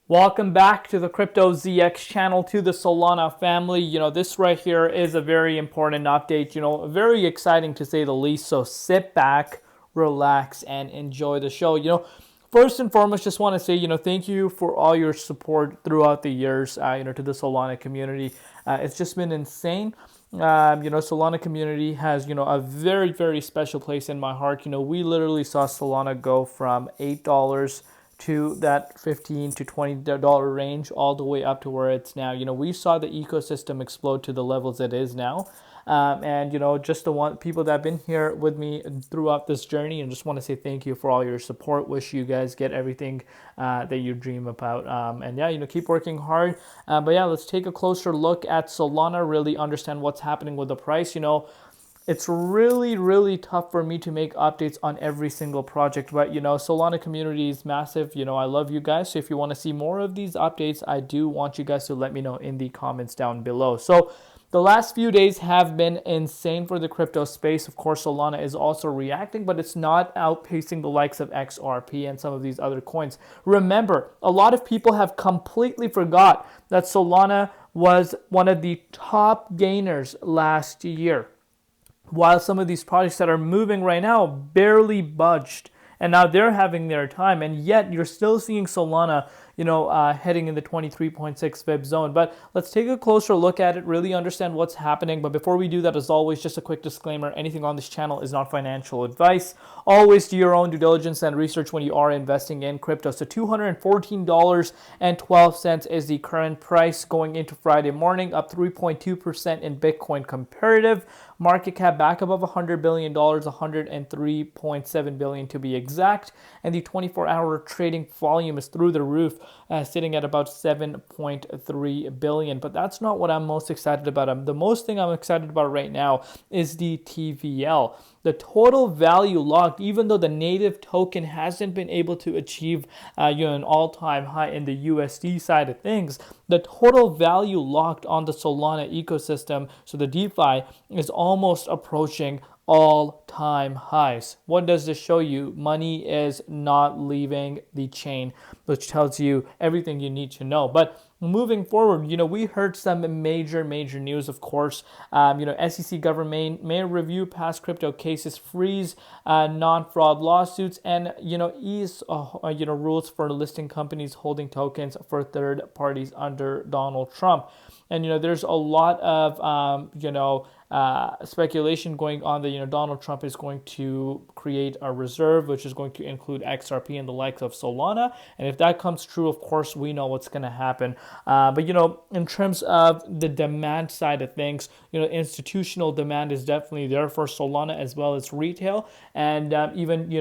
Welcome back to the Crypto ZX channel, to the Solana family. This right here is a very important update, very exciting to say the least. So sit back, relax, and enjoy the show. First and foremost, just want to say, thank you for all your support throughout the years, to the Solana community. It's just been insane. Solana community has, a very, very special place in my heart. We literally saw Solana go from $8 to that $15 to $20 range, all the way up to where it's now. We saw the ecosystem explode to the levels it is now. Just the people that have been here with me throughout this journey, and just want to say thank you for all your support. Wish you guys get everything that you dream about. Keep working hard. Let's take a closer look at Solana, really understand what's happening with the price. It's really, really tough for me to make updates on every single project, but Solana community is massive. I love you guys. So if you want to see more of these updates, I do want you guys to let me know in the comments down below. So the last few days have been insane for the crypto space. Of course, Solana is also reacting, but it's not outpacing the likes of XRP and some of these other coins. Remember, a lot of people have completely forgot that Solana was one of the top gainers last year, while some of these projects that are moving right now barely budged, and now they're having their time, and yet you're still seeing Solana heading in the 23.6 fib zone. But let's take a closer look at it, really understand what's happening. But before we do that, as always, just a quick disclaimer: anything on this channel is not financial advice. Always do your own due diligence and research when you are investing in crypto. So $214.12 is the current price going into Friday morning, up 3.2% in Bitcoin comparative. Market cap back above $100 billion, $103.7 billion to be exact. And the 24-hour trading volume is through the roof, sitting at about 7.3 billion. But that's not what I'm most excited about. The most thing I'm excited about right now is the TVL. The total value locked, even though the native token hasn't been able to achieve an all-time high in the USD side of things, the total value locked on the Solana ecosystem, so the DeFi, is almost approaching all-time highs. What does this show you? Money is not leaving the chain, which tells you everything you need to know. But moving forward, we heard some major news, of course. SEC government may review past crypto cases, freeze non-fraud lawsuits, and ease rules for listing companies holding tokens for third parties under Donald Trump. And there's a lot of speculation going on that Donald Trump is going to create a reserve, which is going to include XRP and the likes of Solana. And if that comes true, of course, we know what's going to happen. But in terms of the demand side of things, institutional demand is definitely there for Solana, as well as retail, and even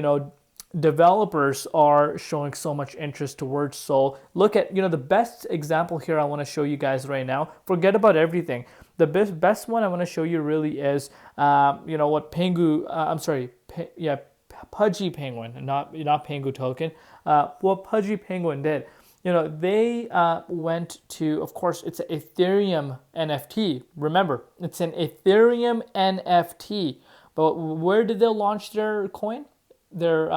developers are showing so much interest towards Sol. Look at the best example here I want to show you guys right now. Forget about everything. The best one I want to show you really is what Pudgy Penguin, not Pengu token. What Pudgy Penguin did. They went to, of course, it's an Ethereum NFT. Remember, it's an Ethereum NFT. But where did they launch their coin? Their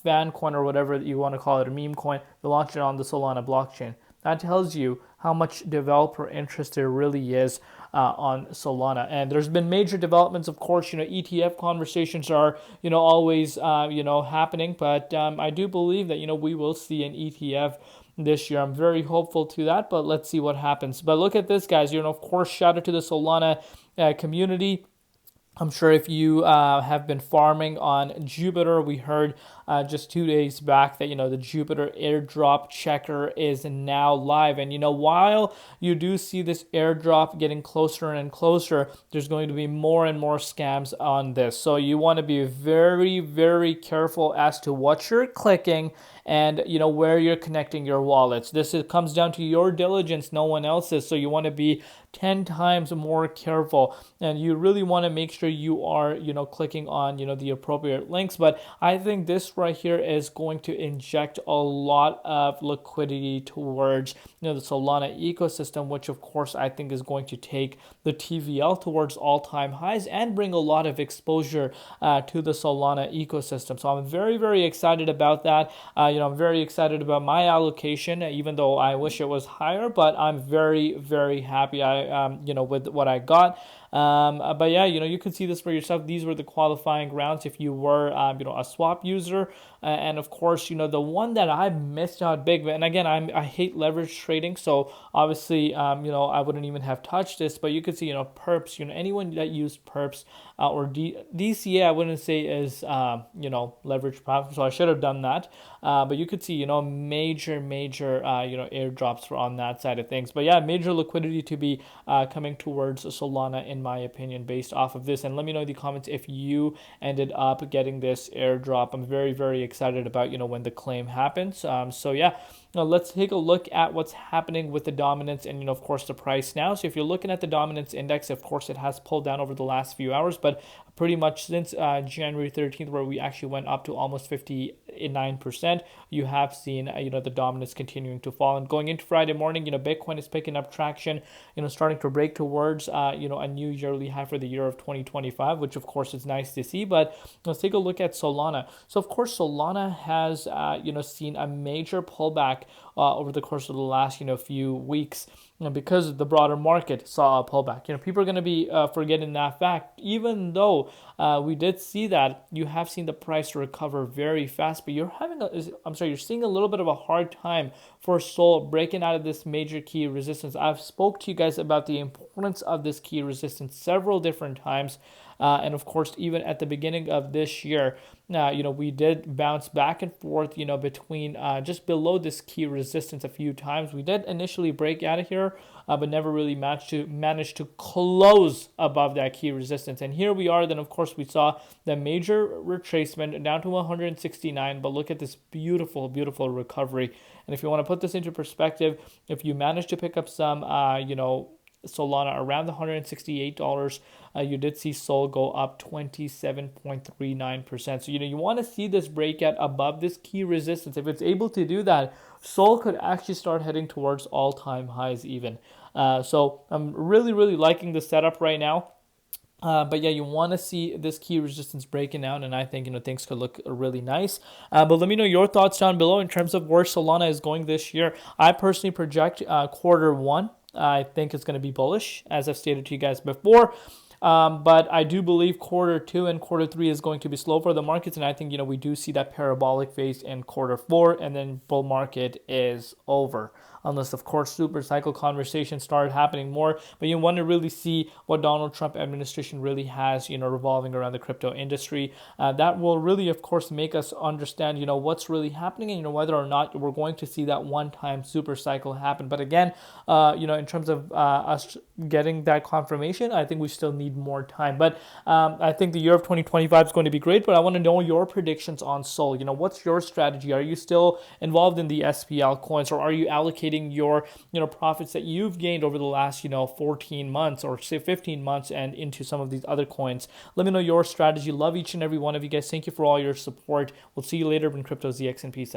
fan coin, or whatever you want to call it, a meme coin. They launched it on the Solana blockchain. That tells you how much developer interest there really is on Solana. And there's been major developments, of course. ETF conversations are always happening, but I do believe that we will see an ETF this year. I'm very hopeful to that, but let's see what happens. But look at this, guys. Of course, shout out to the Solana community. I'm sure if you have been farming on Jupiter, we heard just 2 days back that, the Jupiter airdrop checker is now live. And, while you do see this airdrop getting closer and closer, there's going to be more and more scams on this. So you want to be very, very careful as to what you're clicking and, where you're connecting your wallets. Comes down to your diligence, no one else's. So you want to be 10 times more careful, and you really want to make sure you are clicking on the appropriate links. But I think this right here is going to inject a lot of liquidity towards the Solana ecosystem, which of course I think is going to take the TVL towards all-time highs and bring a lot of exposure to the Solana ecosystem. So I'm very, very excited about that. I'm very excited about my allocation, even though I wish it was higher, but I'm very, very happy with what I got. But yeah, you can see this for yourself. These were the qualifying rounds if you were, a swap user. And of course, the one that I missed out big, and again, I hate leverage trading, so obviously, I wouldn't even have touched this, but you could see, perps, anyone that used perps or DCA, I wouldn't say is, leverage platform, so I should have done that. But you could see, major, airdrops on that side of things. But yeah, major liquidity to be coming towards Solana, in my opinion, based off of this. And let me know in the comments if you ended up getting this airdrop. I'm very, very excited about, when the claim happens. So yeah, now let's take a look at what's happening with the dominance and, of course, the price now. So if you're looking at the dominance index, of course, it has pulled down over the last few hours, but pretty much since January 13th, where we actually went up to almost 59%, you have seen, the dominance continuing to fall. And going into Friday morning, Bitcoin is picking up traction, starting to break towards, a new yearly high for the year of 2025, which of course is nice to see. But let's take a look at Solana. So of course, Solana has, seen a major pullback over the course of the last, few weeks, because the broader market saw a pullback. People are going to be forgetting that fact, even though we did see that you have seen the price recover very fast, but you're seeing a little bit of a hard time for Sol breaking out of this major key resistance. I've spoke to you guys about the importance of this key resistance several different times. And of course, even at the beginning of this year, we did bounce back and forth, between just below this key resistance a few times. We did initially break out of here, but never really managed to close above that key resistance. And here we are. Then, of course, we saw the major retracement down to 169. But look at this beautiful, beautiful recovery. And if you want to put this into perspective, if you manage to pick up some, Solana around the $168, you did see Sol go up 27.39%. So, you want to see this breakout above this key resistance. If it's able to do that, Sol could actually start heading towards all-time highs even. So I'm really, really liking the setup right now. But yeah, you want to see this key resistance breaking out, and I think, things could look really nice. But let me know your thoughts down below in terms of where Solana is going this year. I personally project quarter one. I think it's going to be bullish, as I've stated to you guys before. But I do believe quarter two and quarter three is going to be slow for the markets. And I think, we do see that parabolic phase in quarter four, and then bull market is over. Unless, of course, super cycle conversations start happening more. But you want to really see what Donald Trump administration really has, revolving around the crypto industry. That will really, of course, make us understand, what's really happening, and, whether or not we're going to see that one-time super cycle happen. But again, in terms of us getting that confirmation, I think we still need more time. But I think the year of 2025 is going to be great. But I want to know your predictions on Sol. What's your strategy? Are you still involved in the SPL coins, or are you allocating your profits that you've gained over the last 14 months or say 15 months and into some of these other coins? Let me know your strategy. Love each and every one of you guys. Thank you for all your support. We'll see you later in Crypto ZX, and peace out.